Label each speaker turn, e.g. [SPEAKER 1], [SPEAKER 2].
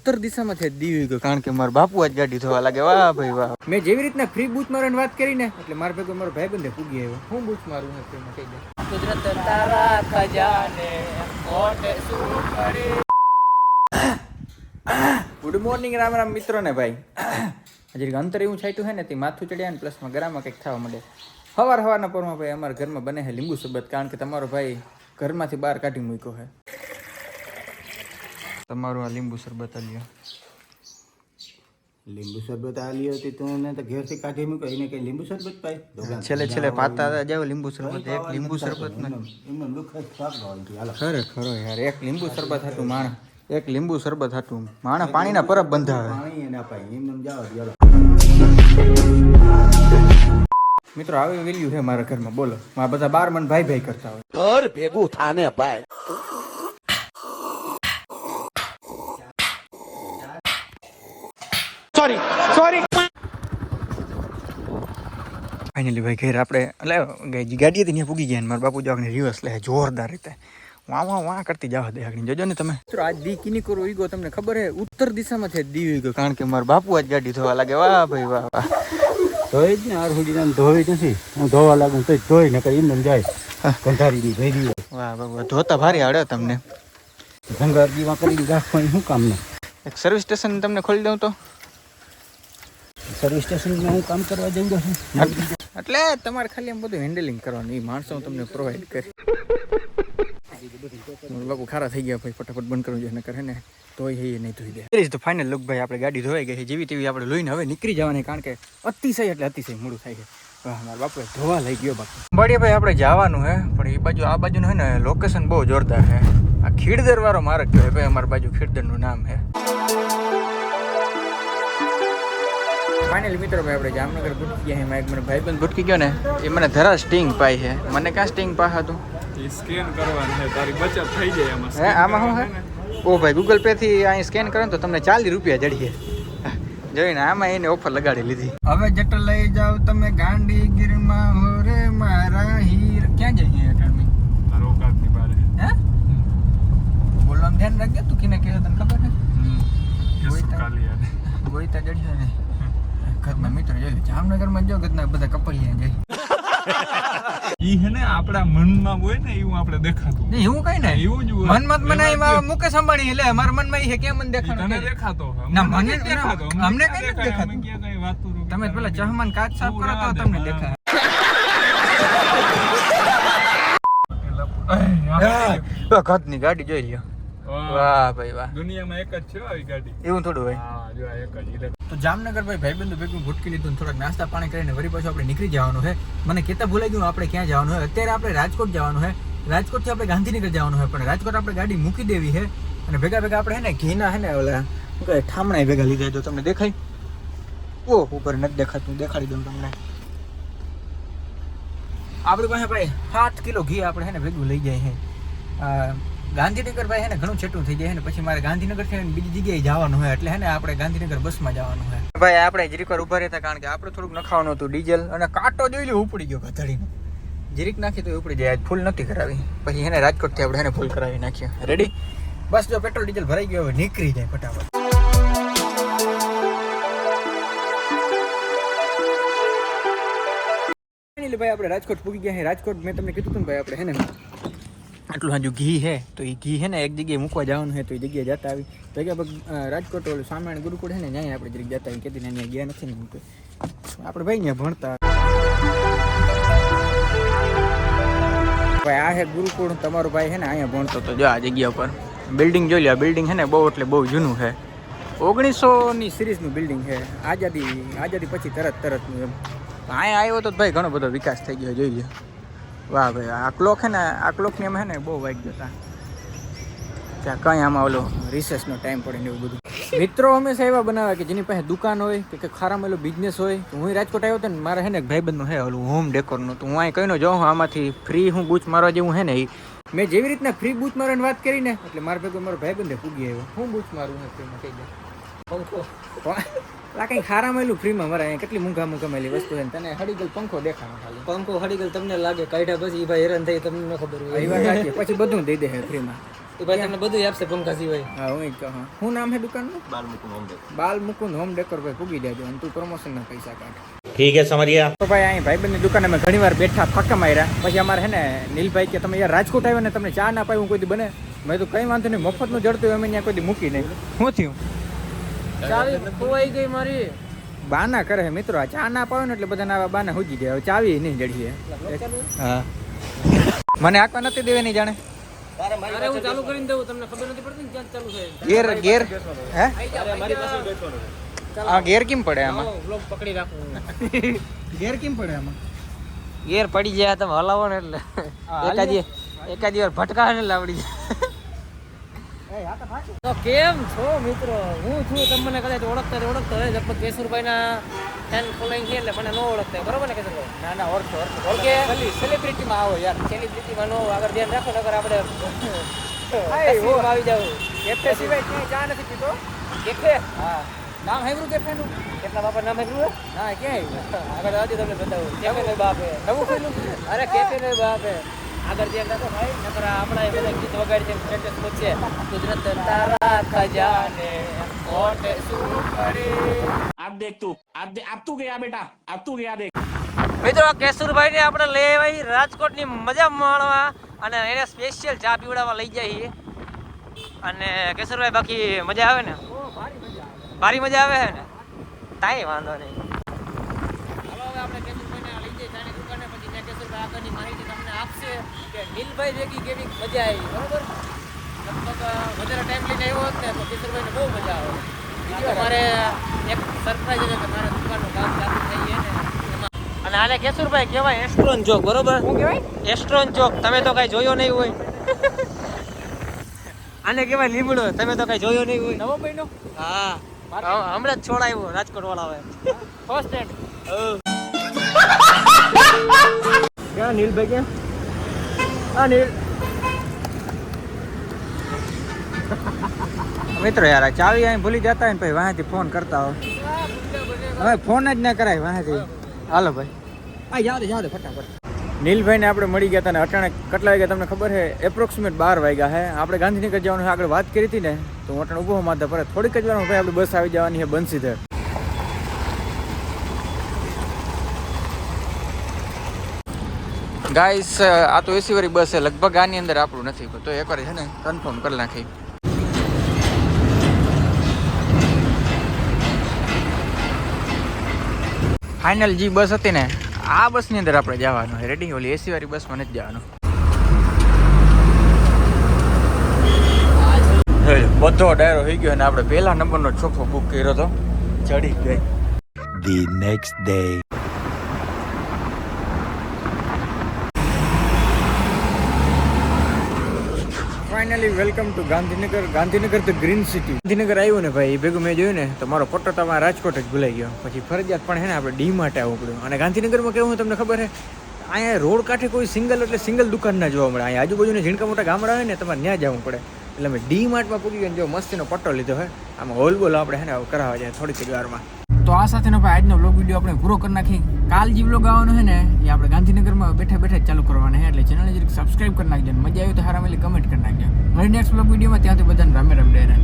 [SPEAKER 1] ઉત્તર દિશામાંથી દીવી ગયો કારણ કે મારા બાપુ આજ ગાડી ધોવા લાગે. વાહ ભાઈ વાહ. મેં જેવી રીતના ફ્રી બૂચ મારવાની વાત કરી ને એટલે મારા ભેગો મારો ભાઈબંધે પૂગી આવ્યો. હું બૂચ મારું ને ફ્રીમાં કહી દે. કુદરત તારા ખજાને મોટે સુખડે. ગુડ મોર્નિંગ રામ રામ મિત્રો ને ભાઈ. હજી અંતર એવું છાંટ્યું છે ને તે માથું ચડ્યા ને પ્લસમાં ગરામાં કંઈક થવા માંડે. સવારના પરમાં ભાઈ અમારા ઘરમાં બને છે લીંબુ શરબત કારણ કે તમારો ભાઈ ઘરમાંથી બહાર કાઢી મૂક્યો છે. તમારું આ લીંબુ શરબત આલ્યો.
[SPEAKER 2] લીંબુ શરબત આલી હતી તો એને તો ઘેરથી કાઢી મૂક્યો એને કઈ લીંબુ શરબત પાય
[SPEAKER 1] છેલ્લે પાતા જાવ લીંબુ શરબત એક લીંબુ શરબત ખરો યાર એક લીંબુ શરબત હતું માણ એક લીંબુ શરબત હતું માણસ પાણીના પરબ બંધાવે
[SPEAKER 2] પાણી એને અપાય એમને જાવ
[SPEAKER 1] મિત્રો આવી વેલ્યુ છે મારા ઘરમાં. બોલો મારા બધા બાર મન ભાઈ ભાઈ કરતા હોય
[SPEAKER 2] ઘર ભેગું થાને ભાઈ. સોરી
[SPEAKER 1] ફાઇનલી ભાઈ ઘેર આપણે એટલે ગાડી હતી ત્યાં પૂગી ગયા ને મારા બાપુ જો રિવર્સ લે જોરદાર રીતે વાં કરતી જાવ દે આગળ જોજો ને તમે. મિત્રો આજ દી કિની કરો ઈગો તમને ખબર હે ઉત્તર દિશામાંથી દી ગયો કારણ કે મારા બાપુ આજ ગાડી ધોવા લાગે. વાહ ભાઈ વાહ વાહ.
[SPEAKER 2] ધોઈ જ ને આર સુધી ધોઈ નથી હું ધોવા લાગુ તો ધોઈ ને કઈ એમને જાય કંઠારી દી ભરી દી.
[SPEAKER 1] વાહ વાહ ધોતા ભારી આવડે તમને.
[SPEAKER 2] ગંગાજીમાં કરી રાખવાની શું કામ ને.
[SPEAKER 1] એક સર્વિસ સ્ટેશન તમને ખોલી દઉં તો
[SPEAKER 2] સર્વિસ સ્ટેશનમાં હું કામ કરવા જઈ છું
[SPEAKER 1] એટલે તમારે ખાલી એમ બધું હેન્ડલિંગ કરવાનું એ માણસો હું તમને પ્રોવાઈડ કરી. બાપુ ખારા થઈ ગયા ભાઈ ફટાફટ બંધ કરવું જોઈએ નકર હે ને તોય એ નહીં ધોઈ દે. તો ફાઇનલ લુક ભાઈ આપણે ગાડી ધોવાઈ ગઈ જેવી તેવી આપણે લોહીને હવે નીકળી જવાની કારણ કે અતિશય એટલે અતિશય મોડું થાય છે. મારા બાપુ ધોવા લઈ ગયો બાપુ. બળીએ ભાઈ આપણે જવાનું હે પણ એ બાજુ આ બાજુનું હે ને લોકેશન બહુ જોરદાર છે. આ ખીડદર વાળો માર્ગ કહેવાય ભાઈ અમારી બાજુ ખીડદરનું નામ છે. ફાઇનલી મિત્રો ભાઈ આપણે જામનગર ભૂટકી ગયા એમાં એક મને ભાઈબંધ ભૂટકી ગયો ને એ મને ધરા સ્ટિંગ પાઈ છે. મને ક્યાં સ્ટિંગ પા હતું
[SPEAKER 3] સ્કેન કરવાનું છે તારી બચત થઈ જાય આમાં.
[SPEAKER 1] હે આમાં શું હે ઓ ભાઈ ગૂગલ પે થી અહીં સ્કેન કરો ને તો તમને 40 રૂપિયા જડીએ જોઈને આમાં એને ઓફર લગાડી લીધી. હવે જટ લઈ જાવ તમે ગાંધીગીરમાં હો રે મારા હીર. ક્યાં જઈએ અટાણમી
[SPEAKER 3] રોકાતની બારે
[SPEAKER 1] હે બોલવાનું ધ્યાન રાખજે તું કિને કહે તને ખબર છે ગોઈતા જડ્યો ને ઘરના મિત્રો જોઈ જામનગરમાં જો ઘરના બધા કપલિયા જાય
[SPEAKER 3] ઈ હે ને આપડા મનમાં હોય ને એવું આપણે દેખાતું
[SPEAKER 1] નહીં એવું કઈ ને
[SPEAKER 3] એવું જ હોય.
[SPEAKER 1] મનમાં મને મુકેશ અંબાણી એટલે મારા મનમાં ઈ છે કેમ મને દેખાતો
[SPEAKER 3] તને દેખાતો
[SPEAKER 1] ના મને
[SPEAKER 3] દેખાતો
[SPEAKER 1] અમને કઈ નથી દેખાતું.
[SPEAKER 3] ક્યાં કઈ વાત કરું
[SPEAKER 1] તમે પેલા ચહમાન કાચ સાફ કરો તો તમને દેખાય. ઘરની ગાડી જોઈ લ્યો. વાહ ભાઈ વાહ
[SPEAKER 3] દુનિયામાં એક જ છે આવી ગાડી.
[SPEAKER 1] એવું થોડું હોય.
[SPEAKER 3] હા જો આ એક જ
[SPEAKER 1] તો જામનગર ભાઈ ભાઈબંધુ ભેગું ભૂટકી લીધું થોડાક નાસ્તા પાણી કરીને વળી પાછું આપણે નીકળી જવાનું છે. મને કહેતા ભૂલાઈ ગયું આપણે ક્યાં જવાનું છે. અત્યારે આપણે રાજકોટ જવાનું છે. રાજકોટથી આપણે ગાંધીનગર જવાનું છે પણ રાજકોટ આપણે ગાડી મૂકી દેવી છે અને ભેગા ભેગા આપણે હે ને ઘીના હે ને ઓલા શું કહે ઠામણા ભેગા લીધા જો તમને દેખાય. ઓહ ઉપર નથી દેખાતું દેખાડી દઉં તમને. આપણી પાસે ભાઈ 7 કિલો ઘી આપણે હે ને ભેગું લઈ જાય છે. ગાંધીનગર ભાઈ હે ને ઘણું છેટું થઈ જાય ને પછી મારે ગાંધીનગર થી બીજી જગ્યાએ જવાનું હોય એટલે હે ને આપણે ગાંધીનગર બસમાં જવાનું હોય. ભાઈ આપણે જરીક વાર ઉભા રહેતા કારણ કે આપણે થોડુંક નખાવાનું હતું ડીઝલ અને કાંટો જોઈ લો ઉપડી ગયો ગધડીનો. જરીક નાખી તો ઉપડી જાય. ફૂલ નથી કરાવી પછી હે ને રાજકોટ થી આપણે હે ને ફૂલ કરાવી નાખ્યો. રેડી બસ જો પેટ્રોલ ડીઝલ ભરાઈ ગયો હવે નીકળી જાય ફટાફટ. ભાઈ આપણે રાજકોટ પૂગી ગયા છે. રાજકોટ મેં તમને કીધું હતું ભાઈ આપણે હે ને આટલું હજુ ઘી છે તો એ ઘી છે ને એક જગ્યાએ મૂકવા જવાનું છે તો એ જગ્યાએ જતા આવી જગ્યા રાજકોટ ઓલું સામાન્ય ગુરુકુળ છે ને ત્યાં આપણે જરીક જતા આવી કીધી ત્યાં ગયા નથી ને આપણે ભાઈ ત્યાં ભણતા ભાઈ આ છે ગુરુકુળ તમારો ભાઈ છે ને અહીંયા ભણતો તો જો આ જગ્યા ઉપર બિલ્ડિંગ જોઈ લે. આ બિલ્ડિંગ છે ને બહુ એટલે બહુ જૂનું છે 1900ની સિરીઝનું બિલ્ડિંગ છે. આઝાદી પછી તરતનું એમ. અહીંયા આવ્યો તો ભાઈ ઘણો બધો વિકાસ થઈ ગયો જોઈ લે. વાહ ભાઈ આ ક્લોક છે ને આ ક્લોકની એમ છે ને બહુ વાગી ગયો હતા ત્યાં કંઈ આમાં ઓલો રિસેસનો ટાઈમ પડે ને એવું બધું. મિત્રો હંમેશા એવા બનાવે કે જેની પાસે દુકાન હોય કે ખારામાં એલો બિઝનેસ હોય. હું રાજકોટ આવ્યો હતો ને મારે છે ને ભાઈબંધનું છે ઓલું હોમ ડેકોરનું તો હું અહીં કહીને જાઉં આમાંથી ફ્રી હું બૂચ મારવા જેવું છે ને એ મેં જેવી રીતના ફ્રી બૂચ મારવાની વાત કરી ને એટલે મારા ભેગો મારો ભાઈબંધે પૂગી આવ્યો. હું બૂચ મારું ને ફ્રીમાં કહી દે પંખો આ કંઈ ખારા મળેલું ફ્રીમાં મારે અહીંયા કેટલી મૂંઘા મળેલી વસ્તુ છે તને હડીગલ પંખો દેખાનો ખાલી પંખો હડીગલ તમને લાગે કાઢ્યા પછી ભાઈ હેરાન થઈ તમને ન ખબર હોય પછી બધું દઈ દે ફ્રીમાં
[SPEAKER 4] એ ભાઈ તમને બધું આપશે પંખા સિવાય.
[SPEAKER 1] હા હું જ કહું. શું નામ છે દુકાનનું? બાલ મુકુંદ હોમ ડેકોર. ભાઈ પૂગી દેજો અને તું પ્રમોશનના પૈસા કાઢ.
[SPEAKER 5] ठीक है समझ गया।
[SPEAKER 1] તો ભાઈ અહીં ભાઈબંધની દુકાને અમે ઘણી વાર બેઠા ફાંકા માર્યા. પછી અમારે હે ને નીલભાઈ કે તમે યાર રાજકોટ આવ્યા ને તમને ચા ના પાયું કોઈ દી બને? મેં તો કંઈ વાંધો નહીં, મફતનું જડતું હોય અમે ત્યાં કોઈ દી મૂકી નહીં. શું થયું?
[SPEAKER 4] ચાવી ખોવાઈ ગઈ મારી.
[SPEAKER 1] બાના કરે છે મિત્રો, આ ચા ના પાવે ને એટલે બધાને આવા બાના હુજી જાય. હવે ચાવી નહીં જડીએ. હા મને આંકવા નથી દેવાની જાણે.
[SPEAKER 4] અરે હું ચાલુ કરીને દઉં, તમને ખબર નથી પડતી ને ક્યાં ચાલુ થાય.
[SPEAKER 1] ગેર હે
[SPEAKER 4] મારી પાસે
[SPEAKER 1] આ ગેર કેમ પડે આમાં?
[SPEAKER 4] વ્લોગ પકડી રાખું.
[SPEAKER 1] ગેર કેમ પડે આમાં?
[SPEAKER 4] ગેર પડી જાય તમે હલાવો ને એટલે એકાદી વાર ભટકા ને લાવડી જાય. તો કેમ છો મિત્રો? હું છું, તમને કદાચ ઓળખતા હોય. લગભગ કેશુરભાઈ ના ફેન ફોલોઈંગ છે એટલે મને ન ઓળખતા હોય. બરોબર ને કેશુરભાઈ?
[SPEAKER 1] ના ના ઓળખો
[SPEAKER 4] ઓળખે.
[SPEAKER 1] સેલિબ્રિટીમાં આવો યાર.
[SPEAKER 4] સેલિબ્રિટીમાં નો આગળ ધ્યાન રાખો નકર આપણે
[SPEAKER 1] હાય,
[SPEAKER 4] તસવીરમાં આવી જાવ.
[SPEAKER 1] કેફે સિવાય ક્યાંય ચા નથી પીતો.
[SPEAKER 4] કેફે
[SPEAKER 1] હા નામ સાંભળ્યું કેફેનું?
[SPEAKER 4] કેટલા બાપા નામ આવ્યું?
[SPEAKER 1] ના ક્યાંય
[SPEAKER 4] આગળ આવજો તમને બતાવું. કેફે નો બાપ હે.
[SPEAKER 1] નવું ખોલ્યું?
[SPEAKER 4] અરે કેફે નો બાપ હે. આગળ ધ્યાન રાખો ભાઈ નકર આપણા એ બધા ગીત વગાડી છે સ્ટેટસ મૂકશે. કુદરત તારા ખજાને કોટે શું કરે.
[SPEAKER 5] अब देख तू अब तू गया बेटा, अब तू गया देख।
[SPEAKER 4] મિત્રો કેશુરભાઈ ને આપણે લઈ આવી રાજકોટ ની મજા માણવા અને એને સ્પેશિયલ ચા પીવડાવવા લઈ જઈએ. અને કેશુરભાઈ બાકી મજા આવે ને? ભારી મજા આવે છે ને? તાઈ વાંધો નહીં. હાલો હવે આપણે કેશુરભાઈને લઈ જઈએ ચાની દુકાને. પછી ત્યાં કેશુરભાઈ આગળની માહિતી તમને આપશે કે નીલભાઈ ભેગી કેવી મજા આવી. બરોબર? લગભગ વધારે ટાઈમ લઈને આવ્યો હોત ને તો કેશુરભાઈને બહુ મજા આવે. બીજું મારે એક સરપ્રાઈઝ છે કે મારા દુકાનનું કામ ચાલુ થઈ જાય ને એમાં. અને આને કેશુરભાઈ કહેવાય એસ્ટ્રોન ચોક. બરોબર?
[SPEAKER 1] શું કહેવાય?
[SPEAKER 4] એસ્ટ્રોન ચોક. તમે તો કઈ જોયો નહીં હોય. આને કહેવાય લીમડો. તમે તો કઈ જોયો નહીં હોય.
[SPEAKER 1] નવો મહિનો
[SPEAKER 4] હા હમણાં જ છોડાયું રાજકોટ વાળા ફર્સ્ટ હેન્ડ. ક્યાં નીલભાઈ ક્યાં? હા નીલ
[SPEAKER 1] મિત્રો યાર આ ચાવી અહીં ભૂલી જતા હોય ને પછી વાંથી ફોન કરતા હોય. હવે ફોન જ ના કરાય વાંથી. હાલો ભાઈ આ જાવ દે ફટાફટ. નીલભાઈને આપણે મળી ગયા હતા ને અટાણે કેટલા વાગ્યા તમને ખબર છે? એપ્રોક્સિમેટ 12 વાગ્યા છે. આપણે ગાંધીનગર જવાનું છે. આગળ વાત કરી હતી ને તો હું અટાણે ઊભો માથે પર થોડીક જ વારમાં ભાઈ આપણી બસ આવી જવાની છે બંસીધર. ગાઈસ આ તો એસી વાળી બસ છે. લગભગ આની અંદર આપણું નથી તો એકવાર છે ને કન્ફર્મ કરી નાખી. ફાઇનલ જે બસ હતી ને આ બસની અંદર આપણે જવાનું છે. રેડી? ઓલી એસી વાળી બસમાં નથી જવાનું. બધો ડાયરો થઈ ગયો અને આપણે પહેલા નંબરનો સોફો બુક કર્યો હતો. ચડી ગઈ.
[SPEAKER 5] The next day.
[SPEAKER 1] Finally welcome to Gandhinagar. Gandhinagar the green city. Gandhinagar આવ્યું ને ભાઈ ભેગું મેં જોયું ને તો મારો પટ્ટો તમારા રાજકોટ જ ભૂલાઈ ગયો. પછી ફરજિયાત પણ હે ને આપણે ડી માટે આવવું પડ્યું. અને ગાંધીનગરમાં કેવું તમને ખબર છે? અહીંયા રોડ કાંઠે કોઈ સિંગલ દુકાન ના જોવા મળે. અહીંયા આજુબાજુના ઝીણકા મોટા ગામડા હોય ને તમારે ત્યાં જવું પડે. એટલે અમે ડી માર્ટમાં પૂકી ગયો. જો મસ્તીનો પટ્ટો લીધો હોય. આમાં હોલ બોલ આપણે હે ને કરાવવા જાય થોડીક જ વારમાં. તો આ સાથેનો ભાઈ આજનો વ્લોગ વિડીયો આપણે પૂરો કરી નાખી. કાલ જે વ્લોગ આવવાનો છે ને એ આપણે ગાંધીનગરમાં બેઠા જ ચાલુ કરવાના છે. એટલે ચેનલને જરીક સબસ્ક્રાઈબ કરી નાખજો. મજા આવી તો હારા મેલી કમેન્ટ કરી નાખજો. મળી નેક્સ્ટ વ્લોગ વિડીયોમાં. ત્યાંથી બધાને રામે રામ ડેરા.